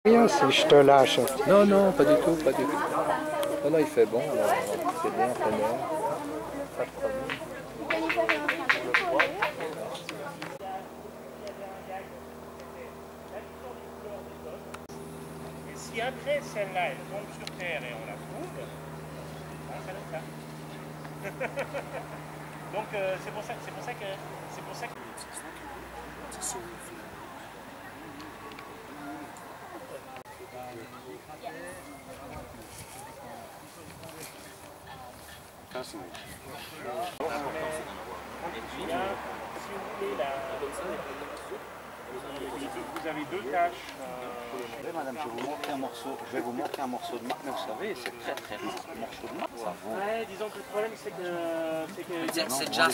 Rien si je te lâche. Non, non, pas du tout, pas du tout. Non, non, il fait bon, alors c'est bien, très bien. Pas de problème. Et si après celle-là, elle tombe sur terre et on la trouve, ça le fait. Donc c'est pour ça que... Si vous voulez, vous avez deux tâches. Madame, je vais vous montrer un morceau de marque, mais vous savez, c'est très très rare. Un morceau de marque, ça vaut. Ouais, disons que le problème c'est que C'est déjà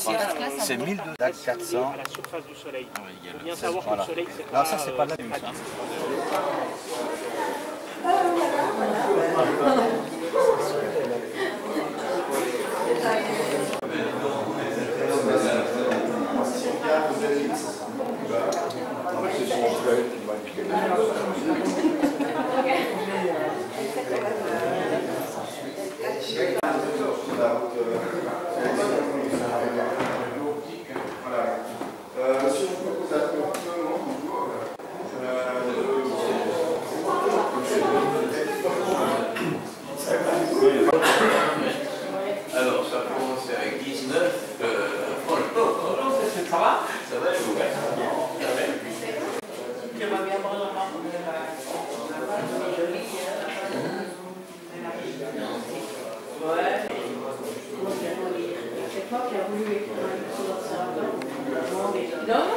c'est 1200 400 à la surface du soleil. Il faut bien savoir que le soleil c'est pas... Là, ça c'est pas la même chose. Alors, ça a commencé avec 19. Ça va? Ça va, vous? C'est toi qui as voulu écrire un livre sur l'observatoire. Non, non.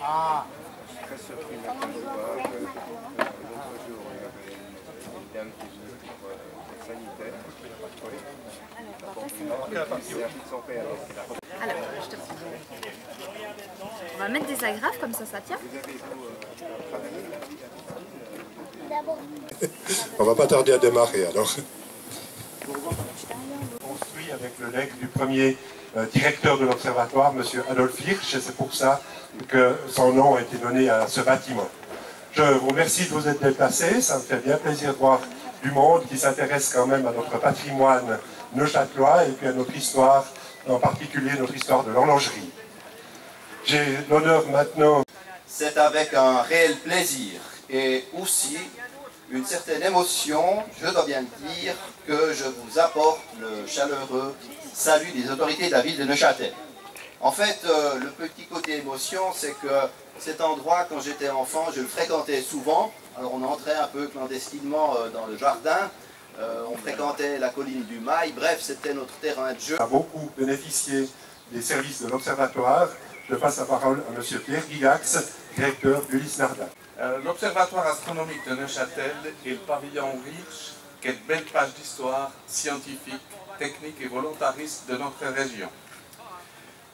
Ah, très surpris maintenant de voir que l'autre jour, il y avait une dame qui venait pour être sanitaire. Alors, je te... On va mettre des agrafes comme ça tient. On va pas tarder à démarrer alors. On suit avec le legs du premier directeur de l'Observatoire, M. Adolphe Hirsch, et c'est pour ça que son nom a été donné à ce bâtiment. Je vous remercie de vous être déplacés, ça me fait bien plaisir de voir du monde qui s'intéresse quand même à notre patrimoine neuchâtelois et puis à notre histoire, en particulier notre histoire de l'horlogerie. J'ai l'honneur maintenant... C'est avec un réel plaisir et aussi une certaine émotion, je dois bien dire, que je vous apporte le chaleureux salut des autorités de la ville de Neuchâtel. En fait, le petit côté émotion, c'est que cet endroit, quand j'étais enfant, je le fréquentais souvent. Alors on entrait un peu clandestinement dans le jardin, on fréquentait la colline du Mail, bref, c'était notre terrain de jeu. On a beaucoup bénéficié des services de l'Observatoire. Je passe la parole à M. Pierre Guillax, directeur d'Ulysse Nardin. L'Observatoire astronomique de Neuchâtel et le pavillon Hirsch, quelle belle page d'histoire scientifique, technique et volontariste de notre région.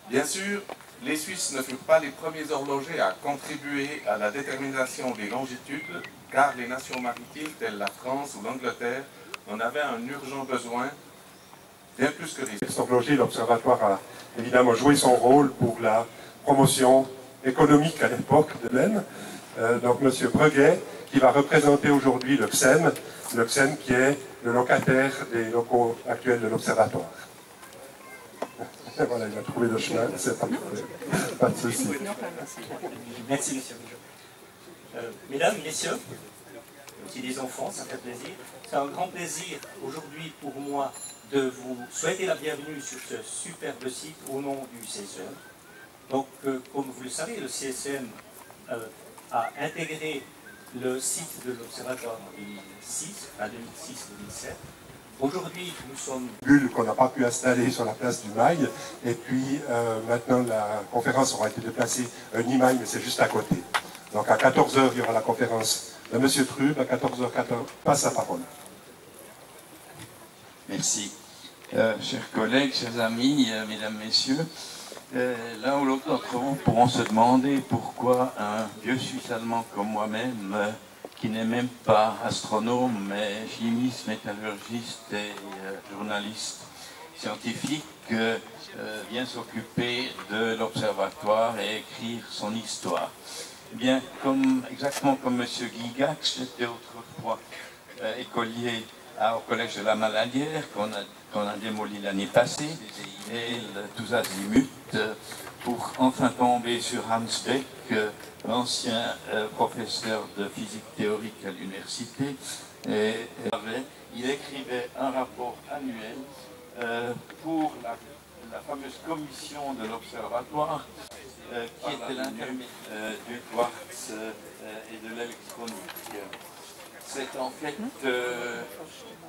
Bien sûr, les Suisses ne furent pas les premiers horlogers à contribuer à la détermination des longitudes, car les nations maritimes telles la France ou l'Angleterre en avaient un urgent besoin, bien plus que les horlogers. L'Observatoire a évidemment joué son rôle pour la promotion économique à l'époque de l'Aisne. Donc M. Breguet, qui va représenter aujourd'hui le CSEM qui est le locataire des locaux actuels de l'Observatoire. Voilà, il a trouvé le chemin, c'est parfait. Pas de souci. Merci, monsieur. Mesdames, messieurs, aussi des enfants, ça fait plaisir. C'est un grand plaisir aujourd'hui pour moi de vous souhaiter la bienvenue sur ce superbe site au nom du CSEM. Donc, comme vous le savez, le CSEM a intégré le site de l'Observatoire en 2006, à 2006-2007. Aujourd'hui, nous sommes... Bulle qu'on n'a pas pu installer sur la place du Mail, et puis maintenant la conférence aura été déplacée à Nimail, mais c'est juste à côté. Donc à 14 h, il y aura la conférence de M. Trub, à 14h14, passe la parole. Merci. Chers collègues, chers amis, mesdames, messieurs, L'un ou l'autre d'entre vous pourront se demander pourquoi un vieux Suisse allemand comme moi-même, qui n'est même pas astronome, mais chimiste, métallurgiste et journaliste scientifique, vient s'occuper de l'observatoire et écrire son histoire. Eh bien, exactement comme M. Guigac, j'étais autrefois écolier au Collège de la Maladière, qu'on a démoli l'année passée, et tous azimuts, pour enfin tomber sur Hans Beck, l'ancien professeur de physique théorique à l'université. Il écrivait un rapport annuel pour la fameuse commission de l'observatoire, qui était l'intermédiaire du quartz et de l'électronique. C'est en fait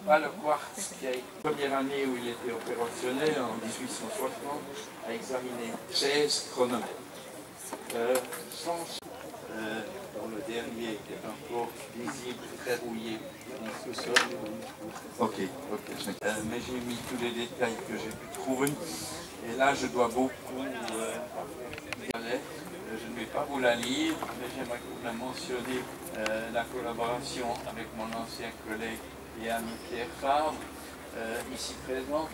pas le quartz qui a été la première année où il était opérationnel, en 1860, a examiné 16 chronomètres. Dans le dernier qui est encore visible, très rouillé. Ok. Mais j'ai mis tous les détails que j'ai pu trouver. Et là, je dois beaucoup. Je ne vais pas vous la lire, mais j'aimerais quand même mentionner la collaboration avec mon ancien collègue et ami Pierre Favre, ici présent.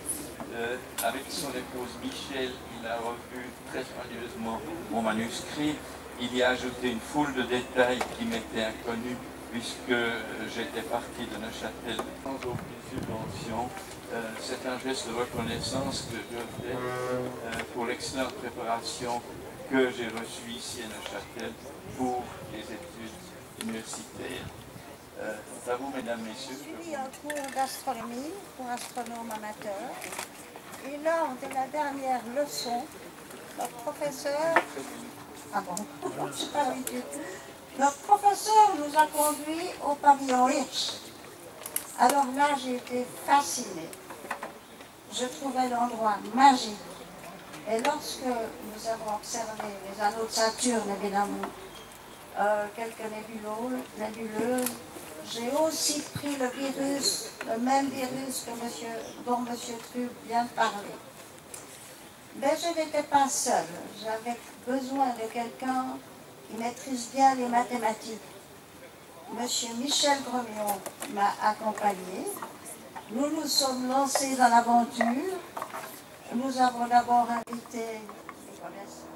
Avec son épouse Michel, il a revu très soigneusement mon manuscrit. Il y a ajouté une foule de détails qui m'étaient inconnus, puisque j'étais parti de Neuchâtel sans aucune subvention. C'est un geste de reconnaissance que je fais pour l'excellente préparation que j'ai reçue ici à Neuchâtel pour les études universitaires. C'est à vous, mesdames, messieurs. J'ai eu un cours d'astronomie pour astronomes amateurs. Et lors de la dernière leçon, notre professeur... Ah bon, je suis pas habituée. Notre professeur nous a conduits au pavillon Hirsch. Alors là, j'ai été fascinée. Je trouvais l'endroit magique. Et lorsque nous avons observé les anneaux de Saturne, évidemment, quelques nébuleuses, j'ai aussi pris le virus, le même virus que dont M. Truc vient de parler. Mais je n'étais pas seule. J'avais besoin de quelqu'un qui maîtrise bien les mathématiques. M. Michel Gremion m'a accompagnée. Nous nous sommes lancés dans l'aventure. Nous avons d'abord invité les connaissances.